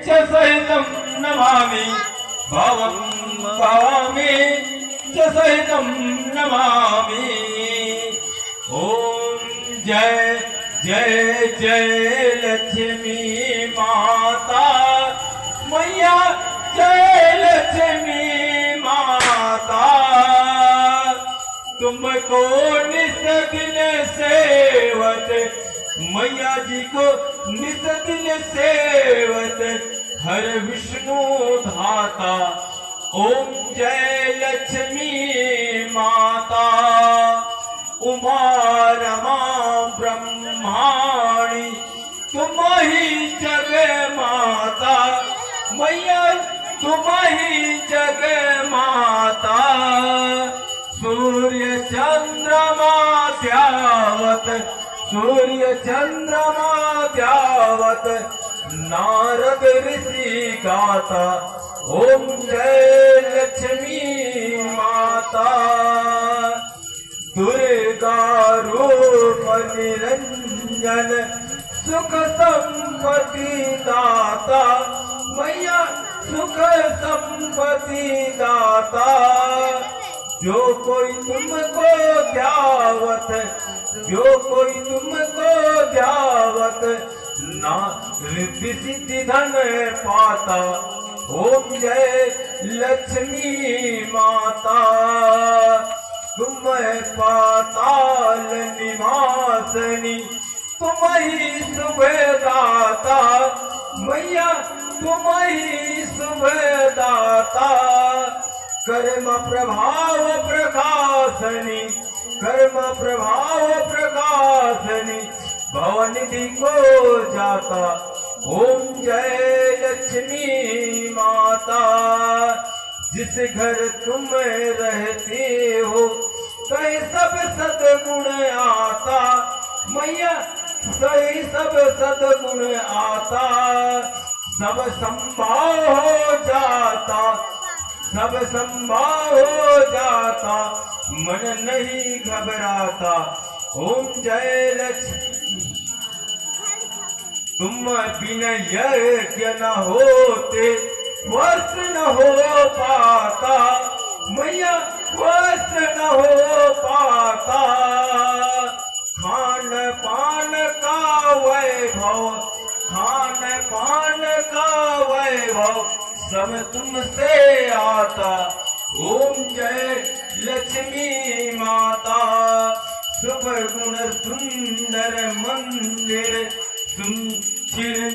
च सहितं नमामि भावं भावामि च सहितं नमामि। ओम जय जय जय लक्ष्मी माता मैया, जय लक्ष्मी माता। तुमको निस दिन सेवत, मैया जी को निस दिन सेवत, हर विष्णु धाता। ओम जय लक्ष्मी माता। उमा रमा ब्रह्माणी तुम ही जग माता, मैया तुम ही जग माता। सूर्य चंद्रमा ध्यावत, सूर्य चंद्रमा ध्यावत, नारद ऋषि गाता। ओम जय लक्ष्मी माता। दुर्गा रूप निरंजन सुख संपत्ति दाता, मैया सुख संपत्ति दाता। जो कोई तुमको ध्यावत, जो कोई तुमको ध्यावत, ना रिद्धि सिद्धि धन पाता। ओम जय लक्ष्मी माता। तुम पाताल निवासनी तुम ही सुभदाता, मैया तुम ही सुभदाता। कर्म प्रभाव प्रकाशनी, कर्म प्रभाव प्रकाशनी, भवनिधि को जाता। ओम जय लक्ष्मी माता। जिस घर तुम रहते हो कहीं सब सदगुण आता, मैया सही सब सदगुण आता। सब संभाव हो जाता, सब संभाव हो जाता, मन नहीं घबराता। ओम जय लक्ष्मी। तुम बिना यज्ञ न होते वस्त्र न हो पाता, मैया वस्त्र न हो पाता। खान पान का वैभव, खान पान का वैभव, सब तुमसे आता। ओम जय लक्ष्मी माता। शुभ गुण सुंदर मंदिर तुम